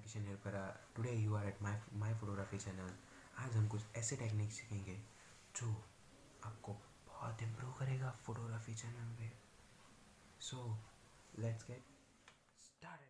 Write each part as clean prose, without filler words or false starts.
Kishan here पर today you are at my photography channel. आज हम कुछ ऐसे टेक्निक सीखेंगे जो आपको बहुत इम्प्रूव करेगा फोटोग्राफी चैनल पे। So let's get started.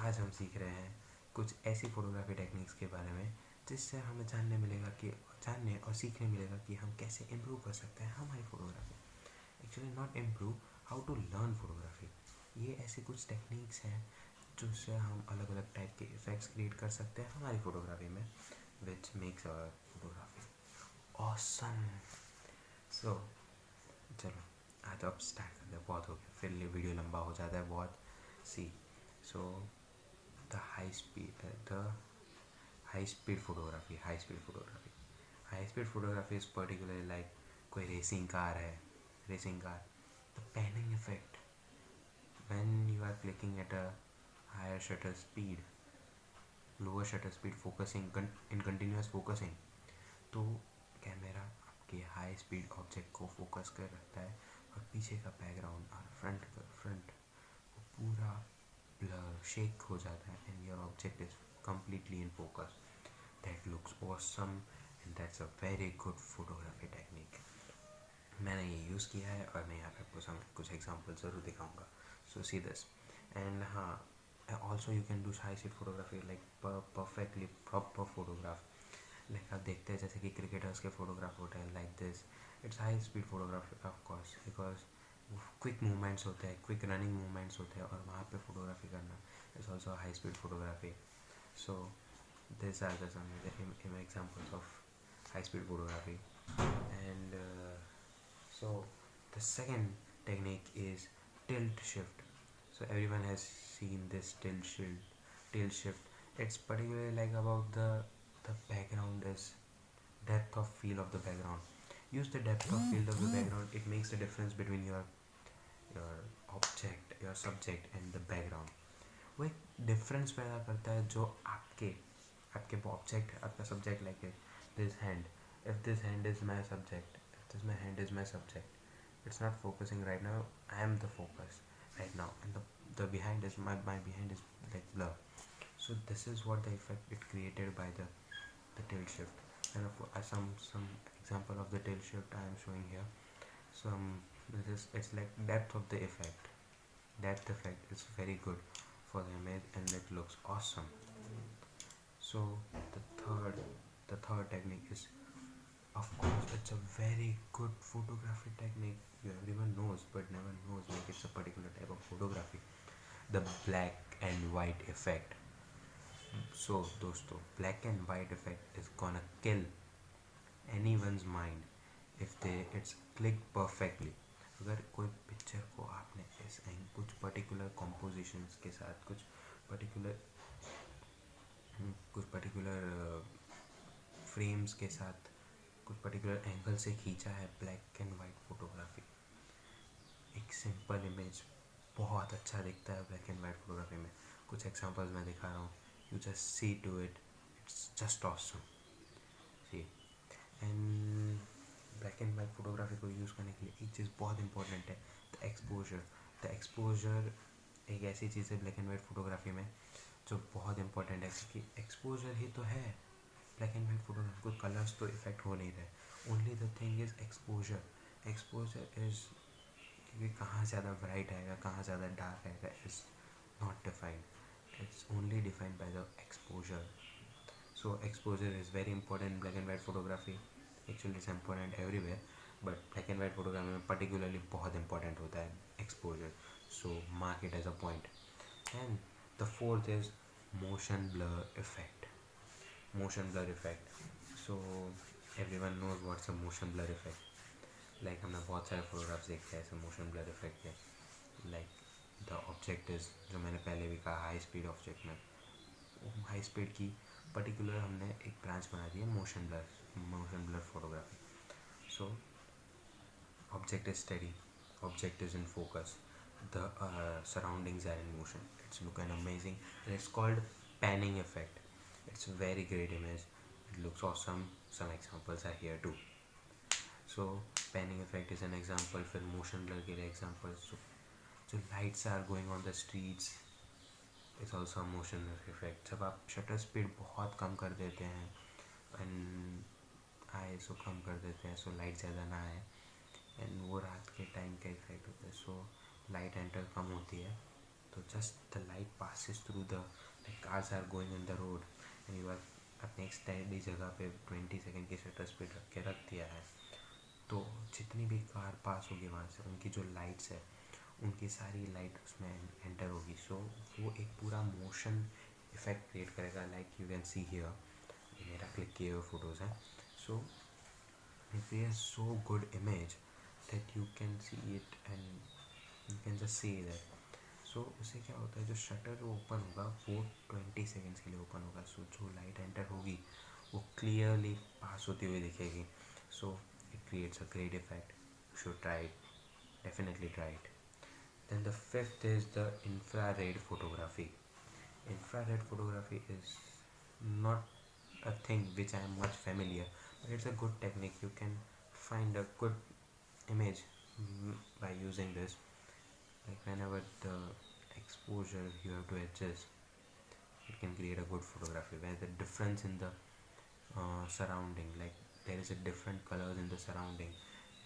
आज हम सीख रहे हैं कुछ ऐसी फोटोग्राफी टेक्निक्स के बारे में जिससे हमें जानने और सीखने मिलेगा कि हम कैसे इम्प्रूव कर सकते हैं हमारी photography. Actually not improve, how to learn photography. ये ऐसे कुछ टेक्निक्स हैं जिससे हम अलग अलग टाइप के इफ़ेक्ट्स क्रिएट कर सकते हैं हमारी फोटोग्राफी में, which makes our photography awesome. So चलो आज अब स्टार्ट करते हैं, बहुत हो गया, फिर ये वीडियो लंबा हो जाता है बहुत। See so the high speed photography is particularly like कोई racing car the panning effect when you are clicking at a higher shutter speed, lower shutter speed, focusing in continuous focusing, तो camera आपके high speed object को focus कर रखता है और पीछे का बैकग्राउंड और फ्रंट वो पूरा ब्लर शेक हो जाता है and your object is completely in focus. That looks awesome and that's a very good photography technique. मैंने ये यूज़ किया है और मैं यहाँ पे आपको कुछ एग्जांपल ज़रूर दिखाऊंगा. So see this. And हाँ, also you can do high speed photography like perfectly proper photograph. Like आप देखते हैं जैसे कि क्रिकेटर्स के फोटोग्राफ होते हैं like this. It's high speed photography of course because quick movements होते हैं, क्विक रनिंग मूवमेंट्स होते हैं और वहाँ पे फोटोग्राफी करना is also high speed photography. So these are the some examples of high speed photography. And so the second technique is tilt shift. So everyone has seen this tilt shift. It's particularly like about the background is depth of field of the background. Use the depth of field of the background. It makes the difference between your object, your subject and the background. वो एक difference पैदा करता है जो आपके object, आपका subject, like this hand, if this hand is my subject, if this my hand is my subject, it's not focusing right now, I am the focus right now and the behind is my behind is like blur. So this is what the effect it created by the tilt shift. And some example of the tilt shift I am showing here. It's like depth of the effect. Depth effect is very good for the image and it looks awesome. So the third technique is, of course, it's a very good photography technique. Everyone knows but never knows like it's a particular type of photography, the black and white effect. So दोस्तों, black and white effect is gonna kill anyone's mind if it's clicked perfectly. अगर कोई picture को आपने कुछ particular compositions के साथ कुछ particular frames के साथ कुछ पर्टिकुलर एंगल से खींचा है ब्लैक एंड वाइट फोटोग्राफी, एक सिंपल इमेज बहुत अच्छा दिखता है ब्लैक एंड वाइट फोटोग्राफी में. कुछ एग्जांपल्स मैं दिखा रहा हूँ, you just see to it, it's just awesome. See and black and white photography को यूज़ करने के लिए एक चीज़ बहुत इंपॉर्टेंट है, द एक्सपोजर. द एक्सपोजर एक ऐसी चीज़ है ब्लैक एंड वाइट फोटोग्राफी में जो बहुत इंपॉर्टेंट है, क्योंकि एक्सपोजर ही तो है ब्लैक एंड वाइट फोटोग्राफी. कोई कलर्स तो इफेक्ट हो नहीं रहे, only the thing is exposure. Exposure is क्योंकि कहाँ ज़्यादा ब्राइट आएगा, कहाँ ज़्यादा डार्क आएगा is not defined, it's only defined by the exposure. So exposure is very important in black and white photography. Actually it's important everywhere but black and white photography में particularly बहुत important होता है exposure. So mark it as a point. And the fourth is motion blur effect. So everyone knows what's a motion blur effect. Like हमने बहुत सारे photographs देखते हैं ऐसे मोशन ब्लर इफेक्ट के. लाइक द ऑब्जेक्ट इज, जो मैंने पहले भी कहा, हाई स्पीड ऑब्जेक्ट में हाई स्पीड की पर्टिकुलर हमने एक ब्रांच बना दी है motion blur photography. So object is steady, object is in focus, the surroundings are in motion, it's look N amazing. It's called panning effect. It's a very great image. It looks awesome. Some examples are here too. So panning effect is an example, फिर motion blur के लिए example. So lights are going on the streets is also a motion effect. जब आप shutter speed बहुत कम कर देते हैं and ISO कम कर देते हैं, so light ज़्यादा ना आए, and वो रात के टाइम का इफेक्ट होता है, so light enter कम होती है, तो just the light passes through the, like cars are going on the road and you are अपने एक स्टैंडी जगह पे 20 सेकेंड की शटर स्पीड रख के रख दिया है, तो जितनी भी कार पास होगी वहाँ से उनकी जो लाइट्स है उनकी सारी लाइट उसमें एंटर होगी, सो वो एक पूरा मोशन इफेक्ट क्रिएट करेगा, like you can see here, मेरा क्लिक किए हुए फोटोज़ हैं, सो it creates so good image that you can see it and you can just see that. सो उससे क्या होता है, जो शटर ओपन होगा वो 20 सेकेंड्स के लिए ओपन होगा, सो जो लाइट एंटर होगी वो क्लियरली पास होती हुई दिखेगी, so it creates a great effect. You should try it, definitely try it. Then the fifth is the infrared photography. Infrared photography is not a thing which I am much familiar, but it's a good technique. You can find a good image by using this. Like whenever the exposure you have to adjust, it can create a good photography. Where the difference in the surrounding, like there is a different colors in the surrounding,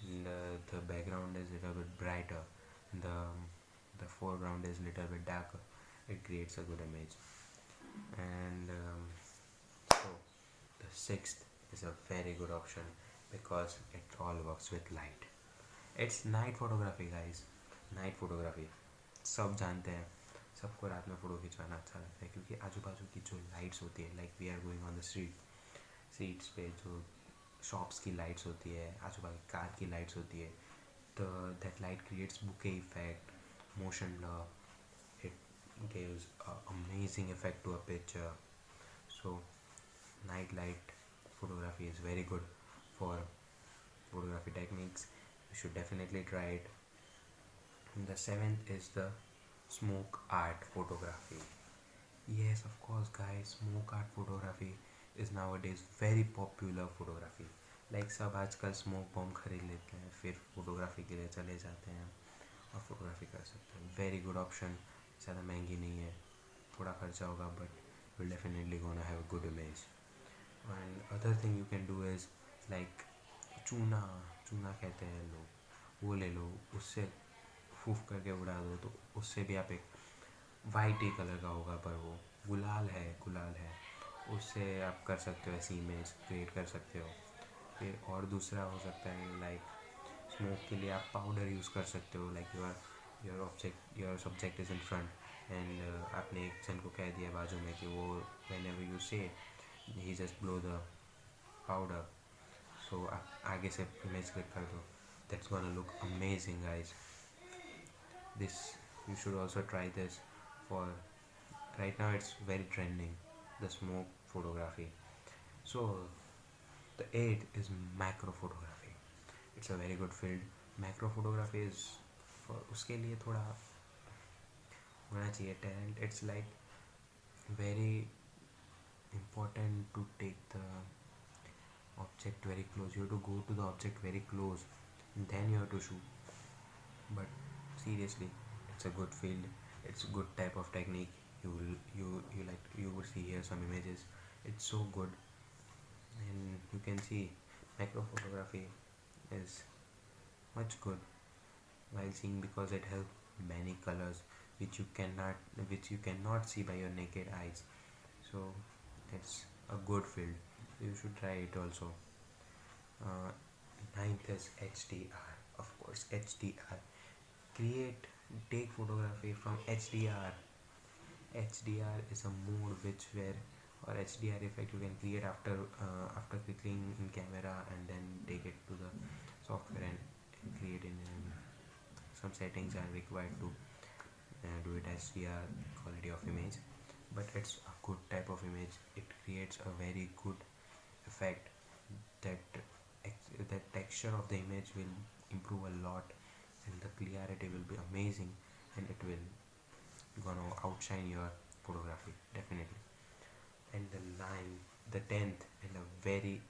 and the background is a little bit brighter, and the foreground is a little bit darker. It creates a good image. And so the sixth is a very good option because it all works with light. It's night photography, guys. Night photography सब जानते हैं, सबको रात में photo खिंचवाना अच्छा लगता है क्योंकि आजू बाजू की जो लाइट्स होती है, like we are going on the streets पे जो शॉप्स की लाइट्स होती है, आजू बाजू कार की लाइट्स होती है, तो that light creates bokeh effect, motion blur, it gives amazing effect to a picture. So night light photography is very good for photography techniques. You should definitely try it. And the seventh is the smoke art photography. Yes, of course, guys, smoke art photography is nowadays very popular photography. Like सब आजकल smoke bomb खरीद लेते हैं, फिर photography के लिए चले जाते हैं और फोटोग्राफी कर सकते हैं. वेरी गुड ऑप्शन, ज़्यादा महंगी नहीं है, थोड़ा खर्चा होगा but will definitely gonna have a good image. And other thing you can do is like चूना चूना कहते हैं लोग, वो ले लो, उससे फूफ करके उड़ा दो, तो उससे भी आप एक वाइट ही कलर का होगा पर वो गुलाल है, उससे आप कर सकते हो, ऐसी इमेज क्रिएट कर सकते हो. फिर और दूसरा हो सकता है लाइक स्मोक के लिए आप पाउडर यूज़ कर सकते हो, like your subject is in front end आपने एक जन को कह दिया बाजू में कि वो व्हेनेवर यू से ही जस्ट ब्लो द पाउडर, सो आप आगे से इमेज क्लिक कर दो, that's gonna look amazing guys. This you should also try this. For right now it's very trending, the smoke photography. So the eighth is macro photography. It's a very good field. Macro photography is for उसके लिए थोड़ा होना चाहिए talent. It's like very important to take the object very close. You have to go to the object very close and then you have to shoot. But seriously, it's a good field, it's a good type of technique. You would see here some images, it's so good. And you can see macro photography is much good while seeing because it helps many colors which you cannot see by your naked eyes, so it's a good field, so you should try it also. uh, Ninth is HDR. Of course, HDR, take photography from HDR. HDR is a mode where or HDR effect you can create after clicking in camera and then take it to the software and create in some settings are required to do it HDR quality of image, but it's a good type of image. It creates a very good effect. That texture of the image will improve a lot and the clarity will be amazing and it will gonna outshine your photography definitely. and the ninth, the 10th, and a very,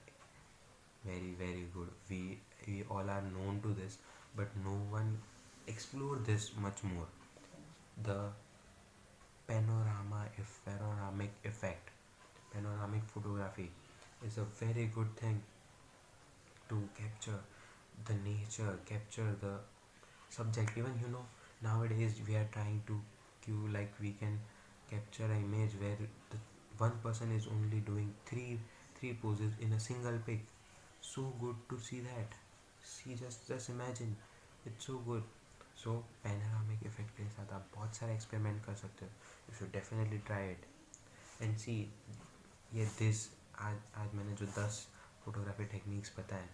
very, very good. We all are known to this, but no one explored this much more. The panoramic effect, panoramic photography is a very good thing to capture the nature, capture the subject. Even nowadays we are trying to cue, like we can capture an image where the one person is only doing three poses in a single pic. So good to see that. See, just imagine, it's so good. So panoramic effect के साथ आप बहुत सारे experiment कर सकते हो. You should definitely try it and see. ये this आज मैंने जो 10 फोटोग्राफी टेक्निक्स बताए,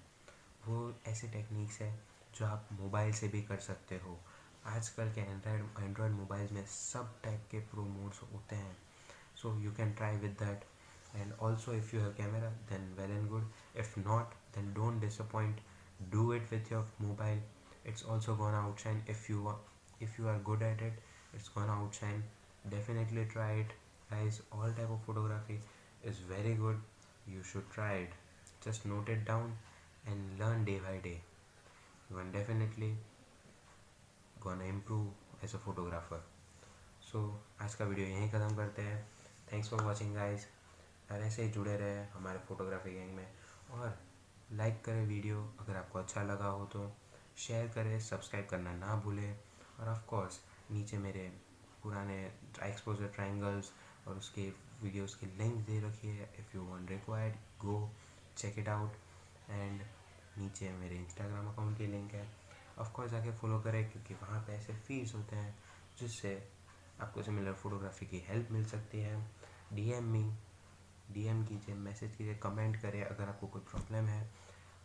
वो ऐसे टेक्निक्स है जो आप मोबाइल से भी कर सकते हो. आजकल के एंड्रॉयड मोबाइल्स में सब टाइप के प्रो मोड्स होते हैं. So you can try with that. And also, if you have camera, then well and good. If not, then don't disappoint. Do it with your mobile. It's also gonna outshine. If you are good at it, it's gonna outshine. Definitely try it, guys. All type of photography is very good. You should try it. Just note it down and learn day by day. You are definitely gonna improve as a photographer. So आज का video यहीं ख़त्म करते हैं. Thanks for watching guys. और ऐसे ही जुड़े रहे हमारे फोटोग्राफी गैंग में. और लाइक करें वीडियो अगर आपको अच्छा लगा हो, तो शेयर करें, सब्सक्राइब करना ना भूलें. और ऑफ कोर्स नीचे मेरे पुराने एक्सपोजर ट्रायंगल्स और उसके वीडियोस की लिंक दे रखी है. If you want required, go check it out. And नीचे मेरे इंस्टाग्राम अकाउंट की लिंक है. ऑफ कोर्स जाके फॉलो करें, क्योंकि वहाँ पे ऐसे फीड्स होते हैं जिससे आपको सिमिलर फोटोग्राफी की हेल्प मिल सकती है. डीएम कीजिए, मैसेज कीजिए, कमेंट करें अगर आपको कोई प्रॉब्लम है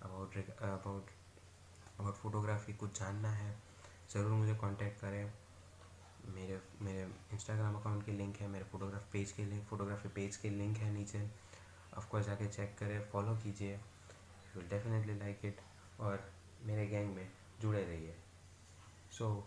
अबाउट फोटोग्राफी, कुछ जानना है, ज़रूर मुझे कांटेक्ट करें. मेरे इंस्टाग्राम अकाउंट की लिंक है, मेरे फोटोग्राफी पेज की लिंक है नीचे. ऑफकोर्स जाके चेक करें, फॉलो कीजिए. You will definitely like it. और मेरे गैंग में जुड़े रहिए. सो